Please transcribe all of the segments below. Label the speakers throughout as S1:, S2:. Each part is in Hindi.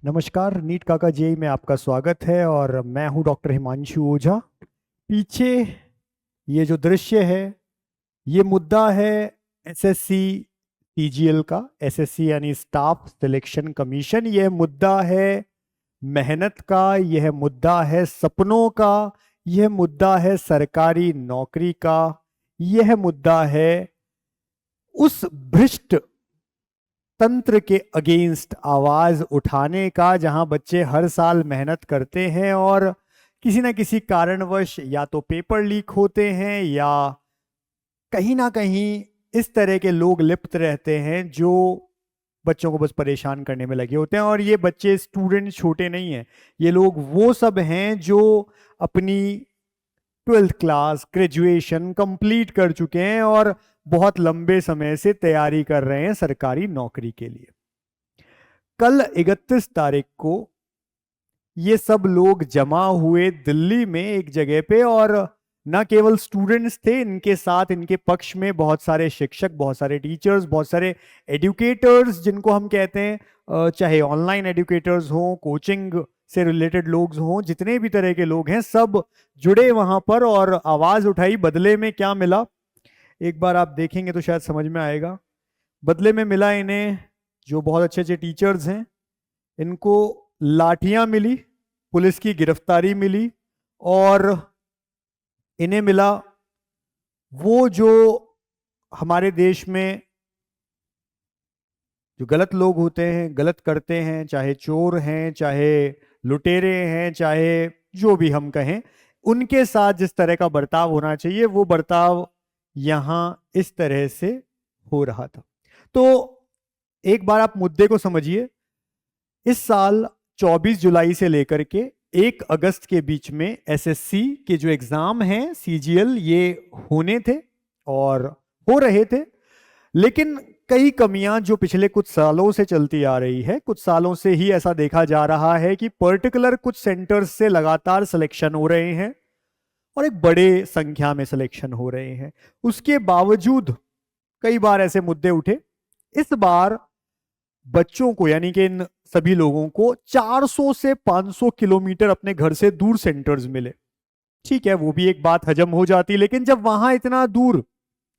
S1: नमस्कार, नीट काका जेई में आपका स्वागत है और मैं हूं डॉक्टर हिमांशु ओझा। पीछे ये जो दृश्य है, ये मुद्दा है एसएससी टीजीएल का। एसएससी यानी स्टाफ सिलेक्शन कमीशन। यह मुद्दा है मेहनत का, यह मुद्दा है सपनों का, यह मुद्दा है सरकारी नौकरी का, यह मुद्दा है उस भ्रष्ट तंत्र के अगेंस्ट आवाज उठाने का, जहां बच्चे हर साल मेहनत करते हैं और किसी ना किसी कारणवश या तो पेपर लीक होते हैं या कहीं ना कहीं इस तरह के लोग लिप्त रहते हैं जो बच्चों को बस परेशान करने में लगे होते हैं। और ये बच्चे स्टूडेंट छोटे नहीं हैं, ये लोग वो सब हैं जो अपनी 12th क्लास ग्रेजुएशन कंप्लीट कर चुके हैं और बहुत लंबे समय से तैयारी कर रहे हैं सरकारी नौकरी के लिए। कल 31 तारीख को ये सब लोग जमा हुए दिल्ली में एक जगह पे, और न केवल स्टूडेंट्स थे, इनके साथ इनके पक्ष में बहुत सारे शिक्षक, बहुत सारे टीचर्स, बहुत सारे एडुकेटर्स जिनको हम कहते हैं, चाहे ऑनलाइन एडुकेटर्स हों, कोचिंग से रिलेटेड लोग हों, जितने भी तरह के लोग हैं सब जुड़े वहां पर और आवाज उठाई। बदले में क्या मिला एक बार आप देखेंगे तो शायद समझ में आएगा। बदले में मिला इन्हें, जो बहुत अच्छे अच्छे टीचर्स हैं, इनको लाठियां मिली, पुलिस की गिरफ्तारी मिली, और इन्हें मिला वो जो हमारे देश में जो गलत लोग होते हैं, गलत करते हैं, चाहे चोर हैं, चाहे लुटेरे हैं, चाहे जो भी हम कहें, उनके साथ जिस तरह का बर्ताव होना चाहिए वो बर्ताव यहां इस तरह से हो रहा था। तो एक बार आप मुद्दे को समझिए। इस साल 24 जुलाई से लेकर के 1 अगस्त के बीच में एसएससी के जो एग्जाम हैं सीजीएल, ये होने थे और हो रहे थे। लेकिन कई कमियां जो पिछले कुछ सालों से चलती आ रही है, कुछ सालों से ही ऐसा देखा जा रहा है कि पर्टिकुलर कुछ सेंटर्स से लगातार सिलेक्शन हो रहे हैं और एक बड़े संख्या में सिलेक्शन हो रहे हैं। उसके बावजूद कई बार ऐसे मुद्दे उठे। इस बार बच्चों को, यानी कि इन सभी लोगों को 400 से 500 किलोमीटर अपने घर से दूर सेंटर्स मिले। ठीक है, वो भी एक बात हजम हो जाती, लेकिन जब वहां इतना दूर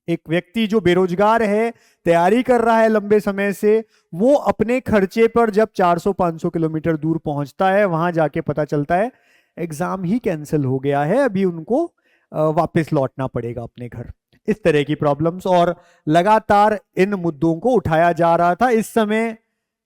S1: एक व्यक्ति जो बेरोजगार है, तैयारी कर रहा है लंबे समय से, वो अपने खर्चे पर जब 400-500 किलोमीटर दूर पहुंचता है, वहां जाके पता चलता है एग्जाम ही कैंसिल हो गया है, अभी उनको वापस लौटना पड़ेगा अपने घर। इस तरह की प्रॉब्लम्स और लगातार इन मुद्दों को उठाया जा रहा था। इस समय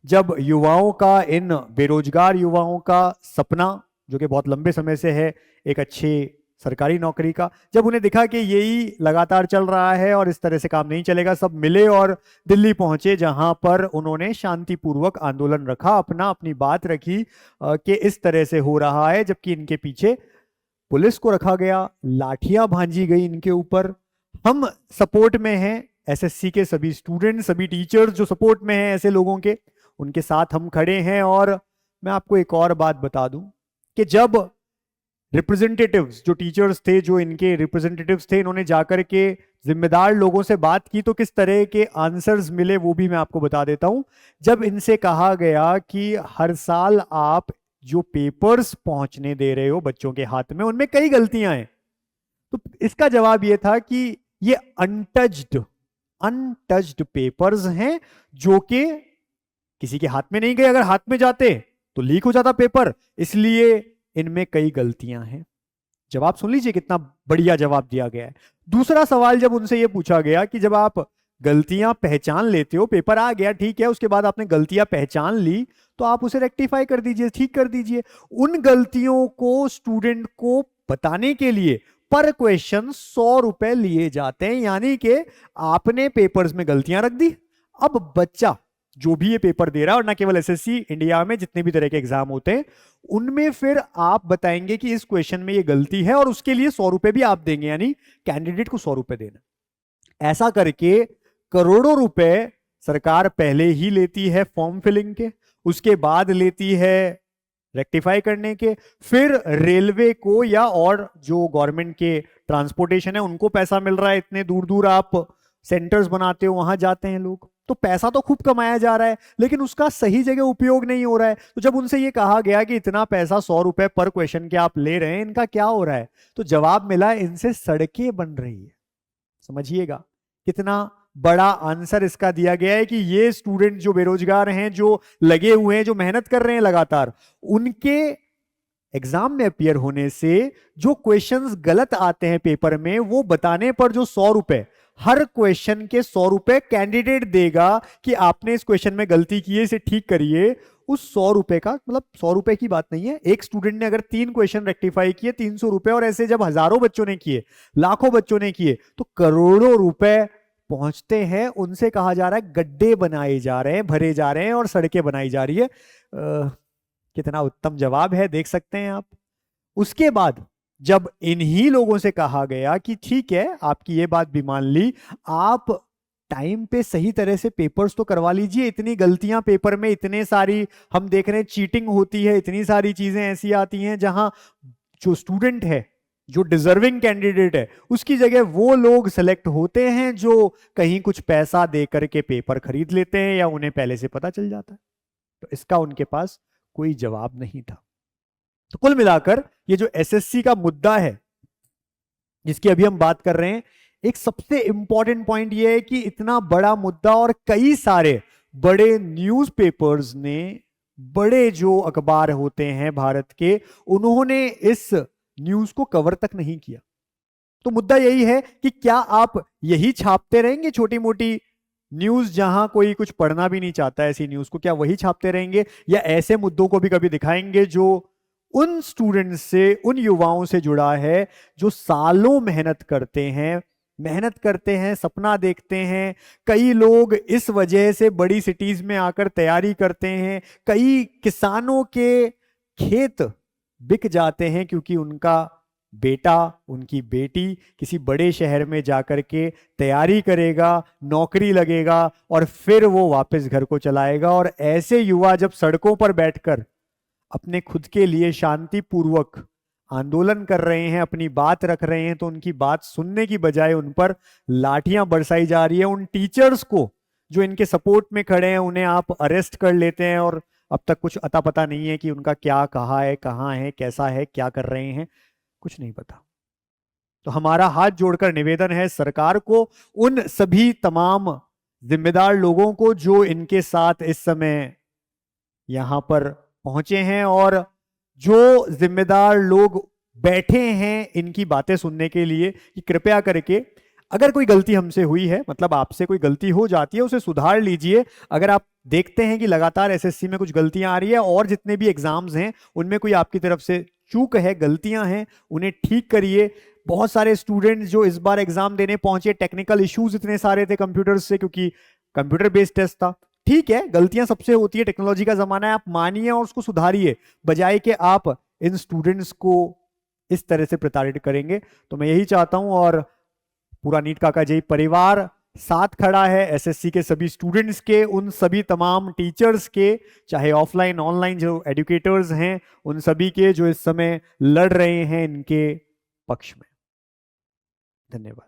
S1: जब युवाओं का, इन बेरोजगार युवाओं का सपना, जो कि बहुत लंबे समय से है एक अच्छे सरकारी नौकरी का, जब उन्हें दिखा कि यही लगातार चल रहा है और इस तरह से काम नहीं चलेगा, सब मिले और दिल्ली पहुंचे, जहां पर उन्होंने शांतिपूर्वक आंदोलन रखा, अपनी बात रखी कि इस तरह से हो रहा है, जबकि इनके पीछे पुलिस को रखा गया, लाठियां भांजी गई इनके ऊपर। हम सपोर्ट में हैं, एसएससी के सभी स्टूडेंट, सभी टीचर्स जो सपोर्ट में हैं ऐसे लोगों के, उनके साथ हम खड़े हैं। और मैं आपको एक और बात बता दूं कि जब रिप्रेजेंटेटिव्स, जो टीचर्स थे, जो इनके रिप्रेजेंटेटिव्स थे, इन्होंने जाकर के जिम्मेदार लोगों से बात की तो किस तरह के आंसर्स मिले वो भी मैं आपको बता देता हूं। जब इनसे कहा गया कि हर साल आप जो पेपर्स पहुंचने दे रहे हो बच्चों के हाथ में, उनमें कई गलतियां हैं, तो इसका जवाब यह था कि ये अनटच्ड पेपर्स हैं, जो कि किसी के हाथ में नहीं गए। अगर हाथ में जाते तो लीक हो जाता पेपर, इसलिए इनमें कई गलतियां हैं। जवाब सुन लीजिए, कितना बढ़िया जवाब दिया गया है। दूसरा सवाल जब उनसे यह पूछा गया कि जब आप गलतियां पहचान लेते हो, पेपर आ गया ठीक है, उसके बाद आपने गलतियां पहचान ली, तो आप उसे रेक्टिफाई कर दीजिए, ठीक कर दीजिए। उन गलतियों को स्टूडेंट को बताने के लिए पर क्वेश्चन 100 रुपए लिए जाते हैं। यानी कि आपने पेपर्स में गलतियां रख दी, अब बच्चा जो भी ये पेपर दे रहा है, और ना केवल एसएससी, इंडिया में जितने भी तरह के एग्जाम होते हैं, उनमें फिर आप बताएंगे कि इस क्वेश्चन में ये गलती है, और उसके लिए 100 रुपए भी आप देंगे, यानी कैंडिडेट को 100 रुपए देना। ऐसा करके करोड़ों रुपए सरकार पहले ही लेती है फॉर्म फिलिंग के, उसके बाद लेती है रेक्टिफाई करने के, फिर रेलवे को या और जो गवर्नमेंट के ट्रांसपोर्टेशन है उनको पैसा मिल रहा है, इतने दूर दूर आप सेंटर्स बनाते हो, वहां जाते हैं लोग, तो पैसा तो खूब कमाया जा रहा है, लेकिन उसका सही जगह उपयोग नहीं हो रहा है। तो जब उनसे ये कहा गया कि इतना पैसा 100 रुपए पर क्वेश्चन के आप ले रहे हैं, इनका क्या हो रहा है, तो जवाब मिला इनसे सड़कें बन रही है। समझिएगा कितना बड़ा आंसर इसका दिया गया है कि ये स्टूडेंट जो बेरोजगार हैं, जो लगे हुए हैं, जो मेहनत कर रहे हैं लगातार, उनके एग्जाम में अपियर होने से जो क्वेश्चंस गलत आते हैं पेपर में, वो बताने पर जो 100 रुपए, हर क्वेश्चन के 100 रुपए कैंडिडेट देगा कि आपने इस क्वेश्चन में गलती की है, इसे ठीक करिए। उस 100 रुपए का मतलब 100 रुपए की बात नहीं है, एक स्टूडेंट ने अगर 3 क्वेश्चन रेक्टिफाई किए, 300 रुपए, और ऐसे जब हजारों बच्चों ने किए, लाखों बच्चों ने किए, तो करोड़ों रुपए पहुंचते हैं। उनसे कहा जा रहा है गड्ढे बनाए जा रहे हैं, भरे जा रहे हैं और सड़कें बनाई जा रही है। कितना उत्तम जवाब है, देख सकते हैं आप। उसके बाद जब इन्हीं लोगों से कहा गया कि ठीक है, आपकी ये बात भी मान ली, आप टाइम पे सही तरह से पेपर्स तो करवा लीजिए, इतनी गलतियां पेपर में, इतने सारी हम देख रहे हैं चीटिंग होती है, इतनी सारी चीजें ऐसी आती हैं जहां जो स्टूडेंट है, जो डिजर्विंग कैंडिडेट है, उसकी जगह वो लोग सेलेक्ट होते हैं जो कहीं कुछ पैसा दे करके पेपर खरीद लेते हैं, या उन्हें पहले से पता चल जाता है। तो इसका उनके पास कोई जवाब नहीं था। तो कुल मिलाकर ये जो एसएससी का मुद्दा है जिसकी अभी हम बात कर रहे हैं, एक सबसे इंपॉर्टेंट पॉइंट ये है कि इतना बड़ा मुद्दा और कई सारे बड़े न्यूज़पेपर्स ने, बड़े जो अखबार होते हैं भारत के, उन्होंने इस न्यूज को कवर तक नहीं किया। तो मुद्दा यही है कि क्या आप यही छापते रहेंगे, छोटी मोटी न्यूज जहां कोई कुछ पढ़ना भी नहीं चाहता ऐसी न्यूज को, क्या वही छापते रहेंगे, या ऐसे मुद्दों को भी कभी दिखाएंगे जो उन स्टूडेंट्स से, उन युवाओं से जुड़ा है जो सालों मेहनत करते हैं, सपना देखते हैं। कई लोग इस वजह से बड़ी सिटीज में आकर तैयारी करते हैं। कई किसानों के खेत बिक जाते हैं क्योंकि उनका बेटा, उनकी बेटी किसी बड़े शहर में जाकर के तैयारी करेगा, नौकरी लगेगा और फिर वो वापस घर को चलाएगा। और ऐसे युवा जब सड़कों पर बैठकर अपने खुद के लिए शांतिपूर्वक आंदोलन कर रहे हैं, अपनी बात रख रहे हैं, तो उनकी बात सुनने की बजाय उन पर लाठियां बरसाई जा रही है। उन टीचर्स को जो इनके सपोर्ट में खड़े हैं, उन्हें आप अरेस्ट कर लेते हैं और अब तक कुछ अता पता नहीं है कि उनका क्या, कहाँ है, कहाँ है, कैसा है, क्या कर रहे हैं, कुछ नहीं पता। तो हमारा हाथ जोड़कर निवेदन है सरकार को, उन सभी तमाम जिम्मेदार लोगों को जो इनके साथ इस समय यहां पर पहुंचे हैं, और जो जिम्मेदार लोग बैठे हैं इनकी बातें सुनने के लिए, कि कृपया करके अगर कोई गलती हमसे हुई है, मतलब आपसे कोई गलती हो जाती है, उसे सुधार लीजिए। अगर आप देखते हैं कि लगातार एसएससी में कुछ गलतियां आ रही है और जितने भी एग्जाम्स हैं उनमें कोई आपकी तरफ से चूक है, गलतियां हैं, उन्हें ठीक करिए। बहुत सारे स्टूडेंट्स जो इस बार एग्जाम देने पहुंचे, टेक्निकल इश्यूज इतने सारे थे कंप्यूटर से, क्योंकि कंप्यूटर बेस्ड टेस्ट था। ठीक है, गलतियां सबसे होती है, टेक्नोलॉजी का जमाना है, आप मानिए और उसको सुधारिए, बजाय कि आप इन स्टूडेंट्स को इस तरह से प्रताड़ित करेंगे। तो मैं यही चाहता हूं, और पूरा नीट काकाजी परिवार साथ खड़ा है एसएससी के सभी स्टूडेंट्स के, उन सभी तमाम टीचर्स के, चाहे ऑफलाइन ऑनलाइन जो एजुकेटर्स हैं, उन सभी के जो इस समय लड़ रहे हैं इनके पक्ष में। धन्यवाद।